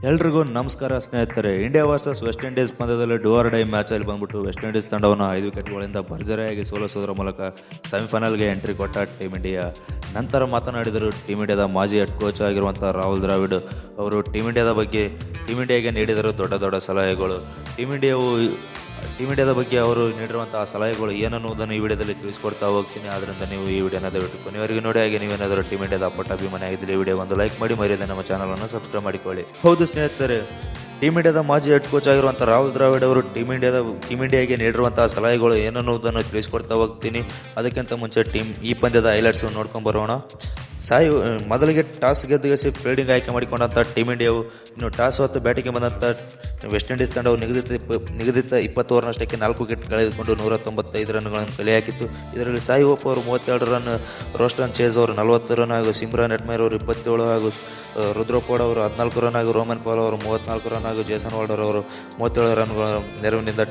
ಎಲ್ರಿಗೂ ನಮಸ್ಕಾರ ಸ್ನೇಹಿತರೆ. ಇಂಡಿಯಾ ವರ್ಸಸ್ ವೆಸ್ಟ್ ಇಂಡೀಸ್ ಪಂದ್ಯದಲ್ಲಿ ಡೂ ಆರ್ ಡೈ ಮ್ಯಾಚಲ್ಲಿ ಬಂದ್ಬಿಟ್ಟು ವೆಸ್ಟ್ ಇಂಡೀಸ್ ತಂಡವನ್ನು 5 ವಿಕೆಟ್ಗಳಿಂದ ಭರ್ಜರಿಯಾಗಿ ಸೋಲಿಸುವುದರ ಮೂಲಕ ಸೆಮಿಫೈನಲ್ಗೆ ಎಂಟ್ರಿ ಕೊಟ್ಟ ಟೀಮ್ ಇಂಡಿಯಾ. ನಂತರ ಮಾತನಾಡಿದರು ಟೀಮ್ ಇಂಡಿಯಾದ ಮಾಜಿ ಹೆಡ್ ಕೋಚ್ ಆಗಿರುವಂಥ ರಾಹುಲ್ ದ್ರಾವಿಡ್ ಅವರು. ಟೀಮ್ ಇಂಡಿಯಾಗೆ ನೀಡಿದರು ದೊಡ್ಡ ಸಲಹೆಗಳು. ಟೀಮ್ ಇಂಡಿಯಾದ ಬಗ್ಗೆ ಅವರು ನೀಡಿರುವಂತಹ ಸಲಹೆಗಳು ಏನನ್ನುವುದನ್ನು ಈ ವಿಡಿಯೋದಲ್ಲಿ ತಿಳಿಸ್ಕೊಡ್ತಾ ಹೋಗ್ತೀನಿ. ಆದ್ದರಿಂದ ನೀವು ಈ ವಿಡಿಯೋನ ದಯವಿಟ್ಟು ಕೊನೆಯವರೆಗೂ ನೋಡಿ. ಹಾಗೆ ನೀವೇನಾದರೂ ಟೀಮ್ ಇಂಡಿಯಾದ ಪಟ್ಟ ಅಭಿಮಾನಿ ಆಗಿದ್ದರೆ ಈ ವಿಡಿಯೋ ಒಂದು ಲೈಕ್ ಮಾಡಿ, ಮರೆಯದೆ ನಮ್ಮ ಚಾನಲನ್ನು ಸಬ್ಸ್ಕ್ರೈಬ್ ಮಾಡಿಕೊಳ್ಳಿ. ಹೌದು ಸ್ನೇಹಿತರೆ, ಟೀಮ್ ಇಂಡಿಯಾದ ಮಾಜಿ ಹೆಡ್ ಕೋಚ್ ಆಗಿರುವಂಥ ರಾಹುಲ್ ದ್ರಾವಿಡ್ ಅವರು ಟೀಮ್ ಇಂಡಿಯಾಗೆ ನೀಡಿರುವಂತಹ ಸಲಹೆಗಳು ಏನನ್ನುವುದನ್ನು ತಿಳಿಸ್ಕೊಡ್ತಾ ಹೋಗ್ತೀನಿ. ಅದಕ್ಕಿಂತ ಮುಂಚೆ ಈ ಪಂದ್ಯದ ಹೈಲೈಟ್ಸ್ ನೋಡ್ಕೊಂಡು ಬರೋಣ. ಮೊದಲಿಗೆ ಟಾಸ್ ಗೆದ್ದುಗೆಸಿ ಫೀಲ್ಡಿಂಗ್ ಆಯ್ಕೆ ಮಾಡಿಕೊಂಡಂಥ ಟೀಮ್ ಇಂಡಿಯಾವು ಇನ್ನು ಟಾಸ್ ಹೊತ್ತು ಬ್ಯಾಟಿಂಗ್ಗೆ ಬಂದಂಥ ವೆಸ್ಟ್ ಇಂಡೀಸ್ ತಂಡವು ನಿಗದಿತ 20 ಓವರ್ನಷ್ಟಕ್ಕೆ 4 ವಿಕೆಟ್ ಕಳೆದುಕೊಂಡು 195 ರನ್ಗಳನ್ನು ಕಲೆ ಹಾಕಿತ್ತು. ಇದರಲ್ಲಿ ಸಾಯಿ ಹೋಪ್ ಅವರು 37 ರನ್, ರೋಸ್ಟನ್ ಚೇಸ್ ಅವರು 40 ರನ್ ಹಾಗೂ ಸಿಮ್ರಾನ್ ಹೆಟ್ಮೇರ್ ಅವರು 27 ಹಾಗೂ ರುದ್ರಪೋಡ್ ಅವರು 14 ರನ್ ಹಾಗೂ ರೋಮನ್ ಪಾಲ್ ಅವರು 34 ರನ್ ಹಾಗೂ ಜೇಸನ್ ವಾಲ್ಡರ್ ಅವರು 37 ರನ್ಗಳ ನೆರವಿನಿಂದ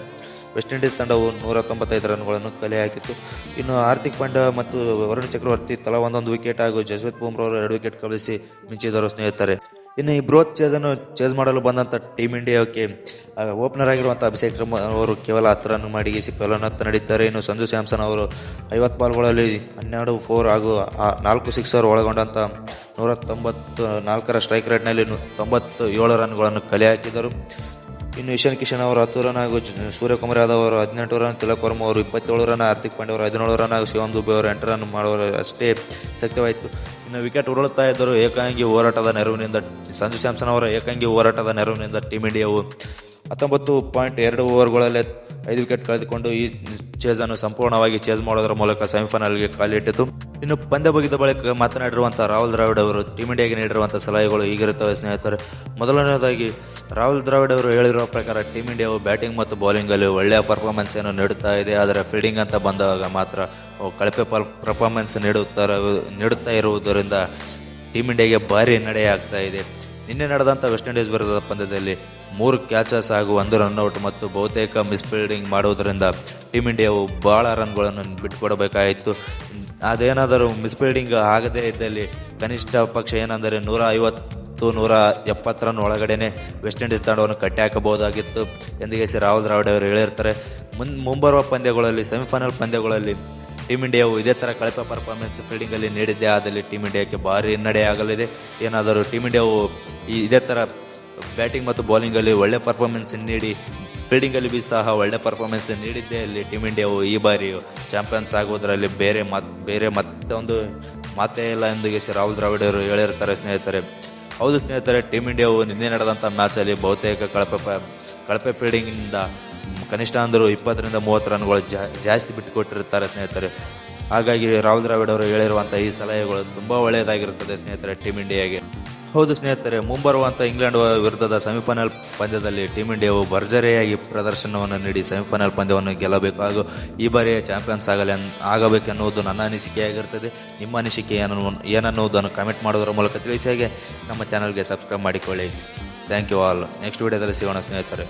ವೆಸ್ಟ್ ಇಂಡೀಸ್ ತಂಡವು 195 ರನ್ಗಳನ್ನು ಕಲೆ ಹಾಕಿತ್ತು. ಇನ್ನು ಹಾರ್ದಿಕ್ ಪಾಂಡ್ಯ ಮತ್ತು ವರುಣ್ ಚಕ್ರವರ್ತಿ ತಲಾ ಒಂದೊಂದು ವಿಕೆಟ್ ಹಾಗೂ ಜಸ್ಪ್ರೀತ್ ಬುಮ್ರಾ ಅವರು 2 ವಿಕೆಟ್ ಕಳಿಸಿ ಮಿಂಚಿದರು ಸ್ನೇಹಿತರೆ. ಇನ್ನು ಈ ಬೃಹತ್ ಚೇಸ್ ಮಾಡಲು ಬಂದಂಥ ಟೀಮ್ ಇಂಡಿಯಾಕ್ಕೆ ಓಪನರ್ ಆಗಿರುವಂಥ ಅಭಿಷೇಕ್ ಶರ್ಮಾ ಅವರು ಕೇವಲ 10 ರನ್ ಮಾಡಿ ಪೇಲನತ್ತ ನಡೆಯುತ್ತಾರೆ. ಇನ್ನು ಸಂಜು ಸ್ಯಾಮ್ಸನ್ ಅವರು 50 ಬಾಲ್ಗಳಲ್ಲಿ 12 4 ಹಾಗೂ 4 ಸಿಕ್ಸರ್ ಒಳಗೊಂಡಂಥ 194ರ ಸ್ಟ್ರೈಕ್ ರೇಟ್ನಲ್ಲಿ 97 ರನ್ಗಳನ್ನು ಕಲೆ ಹಾಕಿದರು. ಇನ್ನು ಇಶಾನ್ ಕಿಶನ್ ಅವರು 10 ರನ್ ಹಾಗೂ ಸೂರ್ಯಕುಮಾರ್ ಯಾದವ್ ಅವರು 18 ರನ್, ತಿಲಕ್ ವರ್ಮ ಅವರು 27 ರನ್, ಹಾರ್ದಿಕ್ ಪಾಂಡ್ಯ ಅವರು 17 ರನ್ ಹಾಗೂ ಶಿವಮ್ ದುಬೆ ಅವರು 8 ರನ್ ಮಾಡುವರು ಅಷ್ಟೇ ಶಕ್ತವಾಯಿತು. ಇನ್ನು ವಿಕೆಟ್ ಉರುಳುತ್ತಾ ಇದ್ದರು ಏಕಾಂಗಿ ಹೋರಾಟದ ನೆರವಿನಿಂದ ಸಂಜು ಸ್ಯಾಮ್ಸನ್ ಅವರ ಏಕಾಂಗಿ ಹೋರಾಟದ ನೆರವಿನಿಂದ ಟೀಮ್ ಇಂಡಿಯಾವು 19.2 ಓವರ್ಗಳಲ್ಲೇ 5 ವಿಕೆಟ್ ಕಳೆದುಕೊಂಡು ಈ ಚೇಸನ್ನು ಸಂಪೂರ್ಣವಾಗಿ ಚೇಸ್ ಮಾಡೋದರ ಮೂಲಕ ಸೆಮಿಫೈನಲ್ಗೆ ಕಾಲಿಟ್ಟಿತು. ಇನ್ನು ಪಂದ್ಯ ಮುಗಿದ ಬಳಿಕ ಮಾತನಾಡಿರುವಂಥ ರಾಹುಲ್ ದ್ರಾವಿಡ್ ಅವರು ಟೀಮ್ ಇಂಡಿಯಾಗೆ ನೀಡಿರುವಂಥ ಸಲಹೆಗಳು ಹೀಗಿರುತ್ತವೆ ಸ್ನೇಹಿತರೆ. ಮೊದಲನೇದಾಗಿ ರಾಹುಲ್ ದ್ರಾವಿಡ್ ಅವರು ಹೇಳಿರುವ ಪ್ರಕಾರ ಟೀಮ್ ಇಂಡಿಯಾವು ಬ್ಯಾಟಿಂಗ್ ಮತ್ತು ಬೌಲಿಂಗಲ್ಲಿ ಒಳ್ಳೆಯ ಪರ್ಫಾರ್ಮೆನ್ಸ್ ಏನು ನೀಡುತ್ತಾ ಇದೆ. ಆದರೆ ಫೀಲ್ಡಿಂಗ್ ಅಂತ ಬಂದಾಗ ಮಾತ್ರ ಕಳಪೆ ಪರ್ಫಾರ್ಮೆನ್ಸ್ ನೀಡುತ್ತಾ ಇರುವುದರಿಂದ ಟೀಮ್ ಇಂಡಿಯಾಗೆ ಭಾರಿ ನಡೆಯಾಗ್ತಾ ಇದೆ. ನಿನ್ನೆ ನಡೆದಂಥ ವೆಸ್ಟ್ ಇಂಡೀಸ್ ವಿರುದ್ಧದ ಪಂದ್ಯದಲ್ಲಿ 3 ಕ್ಯಾಚಸ್ ಹಾಗೂ 1 ರನ್ಔಟ್ ಮತ್ತು ಬಹುತೇಕ ಮಿಸ್ಫೀಲ್ಡಿಂಗ್ ಮಾಡುವುದರಿಂದ ಟೀಮ್ ಇಂಡಿಯಾವು ಬಹಳ ರನ್ಗಳನ್ನು ಬಿಟ್ಟುಕೊಡಬೇಕಾಯಿತು. ಅದೇನಾದರೂ ಮಿಸ್ಫೀಲ್ಡಿಂಗ್ ಆಗದೇ ಇದ್ದಲ್ಲಿ ಕನಿಷ್ಠ ಪಕ್ಷ ಏನೆಂದರೆ 150-170 ರನ್ ಒಳಗಡೆನೆ ವೆಸ್ಟ್ ಇಂಡೀಸ್ ತಂಡವನ್ನು ಕಟ್ಟಿ ಹಾಕಬಹುದಾಗಿತ್ತು ಎಂದು ರಾಹುಲ್ ದ್ರಾವಿಡ್ ಅವರು ಹೇಳಿರ್ತಾರೆ. ಮುಂಬರುವ ಪಂದ್ಯಗಳಲ್ಲಿ ಸೆಮಿಫೈನಲ್ ಪಂದ್ಯಗಳಲ್ಲಿ ಟೀಮ್ ಇಂಡಿಯಾವು ಇದೇ ಥರ ಕಳಪೆ ಪರ್ಫಾರ್ಮೆನ್ಸ್ ಫೀಲ್ಡಿಂಗಲ್ಲಿ ನೀಡಿದ್ದೇ ಆದಲ್ಲಿ ಟೀಮ್ ಇಂಡಿಯಾಕ್ಕೆ ಭಾರಿ ಹಿನ್ನಡೆಯಾಗಲಿದೆ. ಏನಾದರೂ ಟೀಮ್ ಇಂಡಿಯಾವು ಇದೇ ಥರ ಬ್ಯಾಟಿಂಗ್ ಮತ್ತು ಬೌಲಿಂಗಲ್ಲಿ ಒಳ್ಳೆ ಪರ್ಫಾರ್ಮೆನ್ಸ್ ನೀಡಿ ಫೀಲ್ಡಿಂಗಲ್ಲಿ ಸಹ ಒಳ್ಳೆ ಪರ್ಫಾರ್ಮೆನ್ಸ್ ನೀಡಿದ್ದೇ ಅಲ್ಲಿ ಟೀಮ್ ಇಂಡಿಯಾವು ಈ ಬಾರಿ ಚಾಂಪಿಯನ್ಸ್ ಆಗುವುದರಲ್ಲಿ ಬೇರೆ ಮತ್ತೊಂದು ಮಾತೇ ಇಲ್ಲ ಎಂದು ರಾಹುಲ್ ದ್ರಾವಿಡ್ ಅವರು ಹೇಳಿರ್ತಾರೆ ಸ್ನೇಹಿತರೆ. ಹೌದು ಸ್ನೇಹಿತರೆ, ಟೀಮ್ ಇಂಡಿಯಾವು ನಿನ್ನೆ ನಡೆದಂಥ ಮ್ಯಾಚಲ್ಲಿ ಬಹುತೇಕ ಕಳಪೆ ಫೀಲ್ಡಿಂಗಿಂದ ಕನಿಷ್ಠ ಅಂದರೂ 20-30 ರನ್ಗಳು ಜಾಸ್ತಿ ಬಿಟ್ಟುಕೊಟ್ಟಿರ್ತಾರೆ ಸ್ನೇಹಿತರೆ. ಹಾಗಾಗಿ ರಾಹುಲ್ ದ್ರಾವಿಡ್ ಅವರು ಹೇಳಿರುವಂಥ ಈ ಸಲಹೆಗಳು ತುಂಬ ಒಳ್ಳೆಯದಾಗಿರುತ್ತದೆ ಸ್ನೇಹಿತರೆ ಟೀಮ್ ಇಂಡಿಯಾಗೆ. ಹೌದು ಸ್ನೇಹಿತರೆ, ಮುಂಬರುವಂಥ ಇಂಗ್ಲೆಂಡ್ ವಿರುದ್ಧದ ಸೆಮಿಫೈನಲ್ ಪಂದ್ಯದಲ್ಲಿ ಟೀಮ್ ಇಂಡಿಯಾವು ಭರ್ಜರಿಯಾಗಿ ಪ್ರದರ್ಶನವನ್ನು ನೀಡಿ ಸೆಮಿಫೈನಲ್ ಪಂದ್ಯವನ್ನು ಗೆಲ್ಲಬೇಕು ಹಾಗೂ ಈ ಬಾರಿಯ ಚಾಂಪಿಯನ್ಸ್ ಆಗಬೇಕೆನ್ನುವುದು ನನ್ನ ಅನಿಸಿಕೆಯಾಗಿರುತ್ತದೆ. ನಿಮ್ಮ ಅನಿಸಿಕೆ ಏನನ್ನುವುದನ್ನು ಕಮೆಂಟ್ ಮಾಡೋದರ ಮೂಲಕ ತಿಳಿಸಿ. ಹಾಗೆ ನಮ್ಮ ಚಾನಲ್ಗೆ ಸಬ್ಸ್ಕ್ರೈಬ್ ಮಾಡಿಕೊಳ್ಳಿ. Thank you all. ನೆಕ್ಸ್ಟ್ ವಿಡಿಯೋದಲ್ಲಿ ಸಿಗೋಣ ಸ್ನೇಹಿತರೆ.